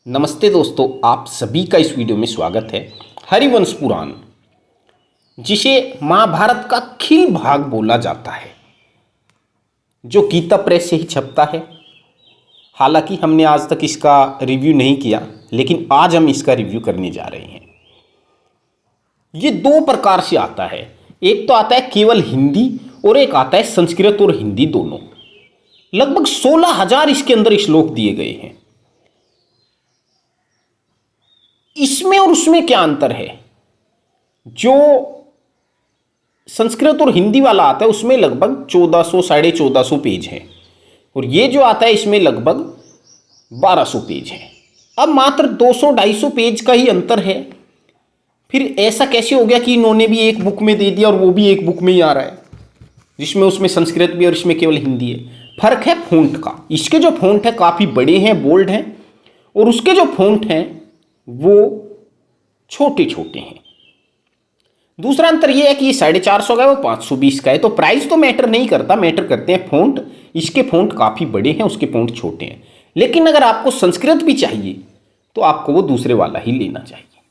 नमस्ते दोस्तों, आप सभी का इस वीडियो में स्वागत है। हरिवंश पुराण, जिसे महाभारत का खिल भाग बोला जाता है, जो गीता प्रेस से ही छपता है। हालांकि हमने आज तक इसका रिव्यू नहीं किया, लेकिन आज हम इसका रिव्यू करने जा रहे हैं। ये दो प्रकार से आता है, एक तो आता है केवल हिंदी और एक आता है संस्कृत और हिंदी दोनों। लगभग 16,000 इसके अंदर श्लोक दिए गए हैं। इसमें और उसमें क्या अंतर है? जो संस्कृत और हिंदी वाला आता है उसमें लगभग 1400 साढ़े 1400 पेज हैं, और ये जो आता है इसमें लगभग 1200 पेज है। अब मात्र 200-250 पेज का ही अंतर है। फिर ऐसा कैसे हो गया कि इन्होंने भी एक बुक में दे दिया और वो भी एक बुक में ही आ रहा है, जिसमें उसमें संस्कृत भी और इसमें केवल हिंदी है। फर्क है फ़ॉन्ट का। इसके जो फ़ॉन्ट है काफ़ी बड़े हैं, बोल्ड हैं, और उसके जो फ़ॉन्ट हैं वो छोटे छोटे हैं। दूसरा अंतर यह है कि ये 450 का है, वो 520 का है। तो प्राइस तो मैटर नहीं करता, मैटर करते हैं फ़ॉन्ट। इसके फ़ॉन्ट काफ़ी बड़े हैं, उसके फ़ॉन्ट छोटे हैं। लेकिन अगर आपको संस्कृत भी चाहिए तो आपको वो दूसरे वाला ही लेना चाहिए।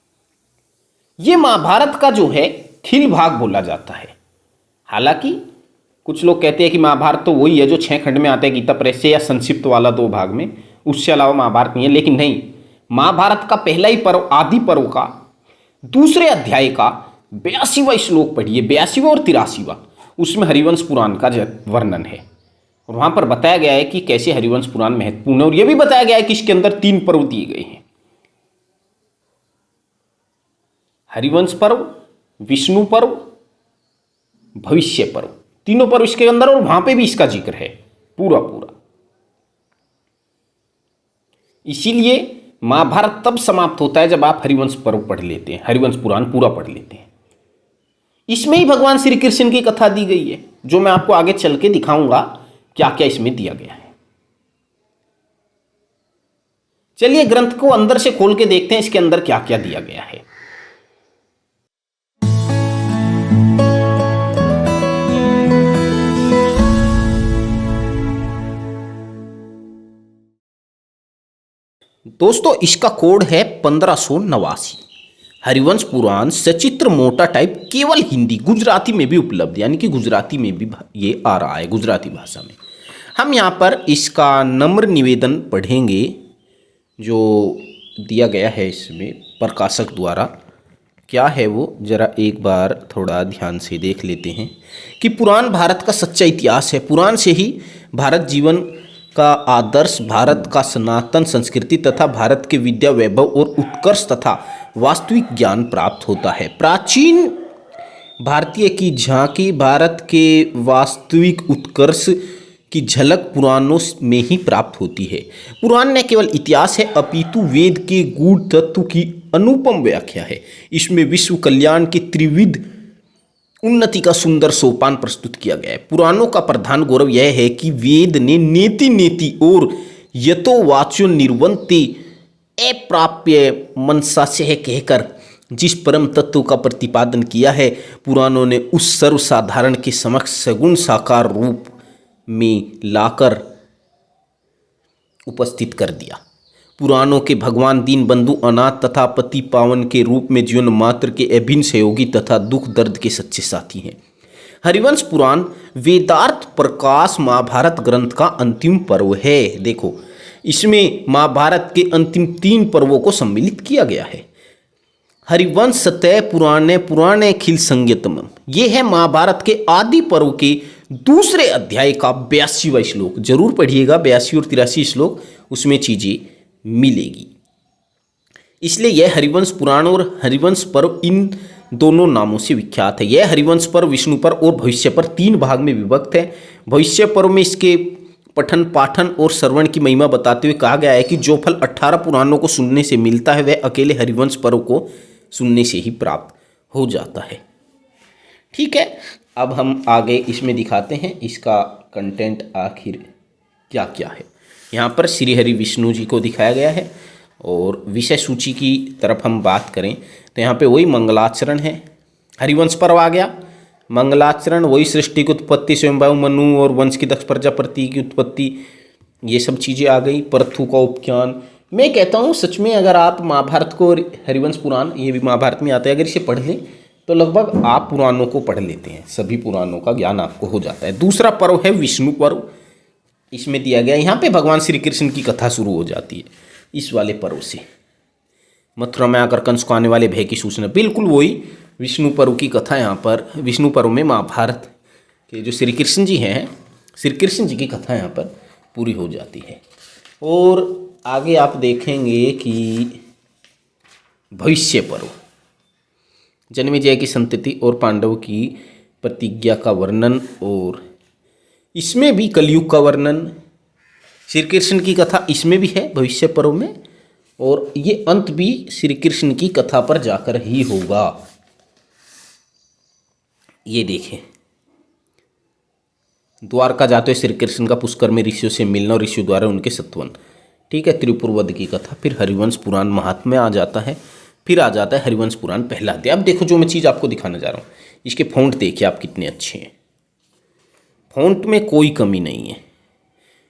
ये महाभारत का जो है खिल भाग बोला जाता है। हालांकि कुछ लोग कहते हैं कि महाभारत तो वही है जो 6 खंड में आता है गीता प्रेस से, या संक्षिप्त वाला 2 भाग में, उससे अलावा महाभारत नहीं है। लेकिन नहीं, महाभारत का पहला ही पर्व, आदि पर्व का दूसरे अध्याय का 82वां श्लोक पढ़िए, 82वां और 83वां, उसमें हरिवंश पुराण का वर्णन है। और वहां पर बताया गया है कि कैसे हरिवंश पुराण महत्वपूर्ण है, और यह भी बताया गया है कि इसके अंदर 3 पर्व दिए गए हैं: हरिवंश पर्व, विष्णु पर्व, भविष्य पर्व। तीनों पर्व इसके अंदर, और वहां पे भी इसका जिक्र है पूरा पूरा। इसीलिए महाभारत तब समाप्त होता है जब आप हरिवंश पर्व पढ़ लेते हैं, हरिवंश पुराण पूरा पढ़ लेते हैं। इसमें ही भगवान श्री कृष्ण की कथा दी गई है, जो मैं आपको आगे चल के दिखाऊंगा क्या क्या इसमें दिया गया है। चलिए ग्रंथ को अंदर से खोल के देखते हैं इसके अंदर क्या क्या दिया गया है। दोस्तों, इसका कोड है 1589। हरिवंश पुराण सचित्र मोटा टाइप, केवल हिंदी, गुजराती में भी उपलब्ध, यानी कि गुजराती में भी ये आ रहा है, गुजराती भाषा में। हम यहाँ पर इसका नम्र निवेदन पढ़ेंगे जो दिया गया है इसमें प्रकाशक द्वारा। क्या है वो, जरा एक बार थोड़ा ध्यान से देख लेते हैं कि पुराण भारत का सच्चा इतिहास है। पुराण से ही भारत जीवन का आदर्श, भारत का सनातन संस्कृति तथा भारत के विद्या वैभव और उत्कर्ष तथा वास्तविक ज्ञान प्राप्त होता है। प्राचीन भारतीय की झांकी, भारत के वास्तविक उत्कर्ष की झलक पुराणों में ही प्राप्त होती है। पुराण न केवल इतिहास है, अपितु वेद के गूढ़ तत्व की अनुपम व्याख्या है। इसमें विश्व कल्याण के त्रिविध उन्नति का सुंदर सोपान प्रस्तुत किया गया है। पुराणों का प्रधान गौरव यह है कि वेद ने नेति नेति और यतो वाचो निर्वंते अप्राप्य मनसा से कहकर जिस परम तत्व का प्रतिपादन किया है, पुराणों ने उस सर्वसाधारण के समक्ष सगुण साकार रूप में लाकर उपस्थित कर दिया। पुराणों के भगवान दीन बंधु, अनाथ तथा पति पावन के रूप में जीवन मात्र के अभिन्न सहयोगी तथा दुख दर्द के सच्चे साथी हैं। हरिवंश पुराण वेदार्थ प्रकाश महाभारत ग्रंथ का अंतिम पर्व है। देखो, इसमें महाभारत के अंतिम 3 पर्वों को सम्मिलित किया गया है। हरिवंश सतय पुराणे पुराणे खिल संज्ञतम, ये है महाभारत के आदि पर्व के दूसरे अध्याय का 82वां श्लोक। जरूर पढ़िएगा, 82 और 83 श्लोक, उसमें चीजें मिलेगी। इसलिए यह हरिवंश पुराण और हरिवंश पर्व इन दोनों नामों से विख्यात है। यह हरिवंश पर्व, विष्णु पर्व और भविष्य पर्व 3 भाग में विभक्त है। भविष्य पर्व में इसके पठन पाठन और श्रवण की महिमा बताते हुए कहा गया है कि जो फल 18 पुराणों को सुनने से मिलता है, वह अकेले हरिवंश पर्व को सुनने से ही प्राप्त हो जाता है। ठीक है, अब हम आगे इसमें दिखाते हैं इसका कंटेंट आखिर क्या क्या है। यहाँ पर श्री हरि विष्णु जी को दिखाया गया है, और विषय सूची की तरफ हम बात करें तो यहाँ पे वही मंगलाचरण है। हरिवंश पर्व आ गया, मंगलाचरण, वही सृष्टि की उत्पत्ति, स्वयंभू मनु और वंश की दक्ष प्रजापति की उत्पत्ति, ये सब चीज़ें आ गई। परथु का उपख्यान, मैं कहता हूँ सच में अगर आप महाभारत को, हरिवंश पुराण ये भी महाभारत में आता है, अगर इसे पढ़ लें तो लगभग आप पुराणों को पढ़ लेते हैं, सभी पुराणों का ज्ञान आपको हो जाता है। दूसरा पर्व है विष्णु पर्व। इसमें दिया गया, यहाँ पे भगवान श्री कृष्ण की कथा शुरू हो जाती है इस वाले पर्व से। मथुरा में आकर कंस को आने वाले भय की सूचना, बिल्कुल वही विष्णु पर्व की कथा यहाँ पर। विष्णु पर्व में महाभारत के जो श्री कृष्ण जी हैं, श्री कृष्ण जी की कथा यहाँ पर पूरी हो जाती है। और आगे आप देखेंगे कि भविष्य पर्व, जन्मेजय की संतति और पांडव की प्रतिज्ञा का वर्णन, और इसमें भी कलयुग का वर्णन, श्री कृष्ण की कथा इसमें भी है भविष्य पर्व में। और ये अंत भी श्री कृष्ण की कथा पर जाकर ही होगा। ये देखें, द्वारका जाते श्री कृष्ण का पुष्कर में ऋषियों से मिलना और ऋषियों द्वारा उनके सत्वन, ठीक है, त्रिपुर वध की कथा। फिर हरिवंश पुराण महात्म्य आ जाता है, फिर आ जाता है हरिवंश पुराण पहला अध्याय। अब देखो जो मैं चीज़ आपको दिखाने जा रहा हूँ, इसके फॉन्ट देखिए आप कितने अच्छे हैं, फॉन्ट में कोई कमी नहीं है,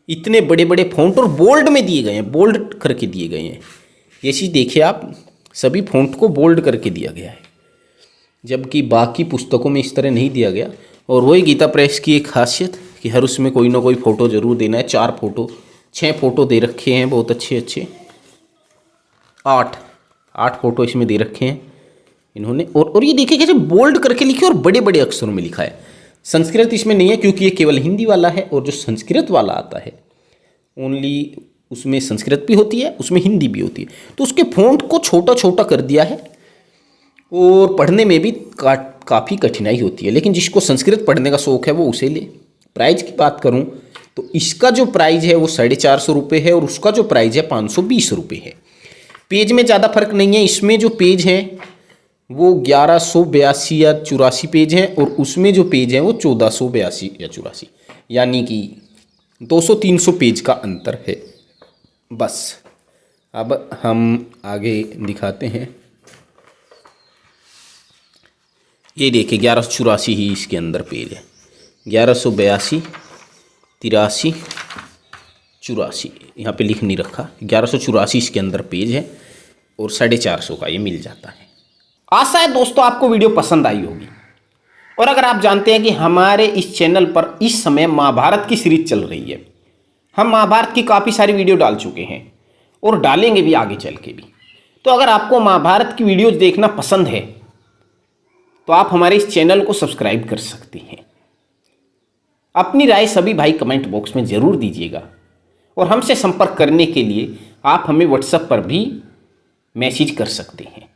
इतने बड़े बड़े फॉन्ट और बोल्ड में दिए गए हैं, बोल्ड करके दिए गए हैं। ये चीज़ देखिए आप, सभी फॉन्ट को बोल्ड करके दिया गया है, जबकि बाकी पुस्तकों में इस तरह नहीं दिया गया। और वही गीता प्रेस की एक खासियत कि हर उसमें कोई ना कोई फ़ोटो ज़रूर देना है। 4 फोटो 6 फोटो दे रखे हैं, बहुत अच्छे अच्छे, 8 फोटो इसमें दे रखे हैं इन्होंने। और ये देखिए कैसे बोल्ड करके लिखे और बड़े बड़े अक्षरों में लिखा है। संस्कृत इसमें नहीं है क्योंकि ये केवल हिंदी वाला है, और जो संस्कृत वाला आता है ओनली उसमें संस्कृत भी होती है, उसमें हिंदी भी होती है, तो उसके फ़ॉन्ट को छोटा छोटा कर दिया है और पढ़ने में भी काफ़ी कठिनाई होती है। लेकिन जिसको संस्कृत पढ़ने का शौक़ है वो उसे ले। प्राइस की बात करूं तो इसका जो प्राइस है वो 450 रुपये है, और उसका जो प्राइस है 520 रुपये है। पेज में ज़्यादा फर्क नहीं है, इसमें जो पेज हैं वो 1182 या 84 पेज हैं, और उसमें जो पेज हैं वो 1482 या 84, यानी कि 200-300 पेज का अंतर है बस। अब हम आगे दिखाते हैं, ये देखिए 1184 ही इसके अंदर पेज है, 1182, 83, 84, यहाँ पे लिख नहीं रखा, 1184 इसके अंदर पेज है, और 450 का ये मिल जाता है। आशा है दोस्तों आपको वीडियो पसंद आई होगी। और अगर आप जानते हैं कि हमारे इस चैनल पर इस समय महाभारत की सीरीज चल रही है, हम महाभारत की काफ़ी सारी वीडियो डाल चुके हैं और डालेंगे भी आगे चल के भी, तो अगर आपको महाभारत की वीडियोज देखना पसंद है तो आप हमारे इस चैनल को सब्सक्राइब कर सकते हैं। अपनी राय सभी भाई कमेंट बॉक्स में ज़रूर दीजिएगा, और हमसे संपर्क करने के लिए आप हमें व्हाट्सएप पर भी मैसेज कर सकते हैं।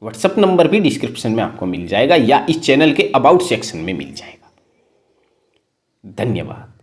व्हाट्सएप नंबर भी डिस्क्रिप्शन में आपको मिल जाएगा या इस चैनल के अबाउट सेक्शन में मिल जाएगा। धन्यवाद।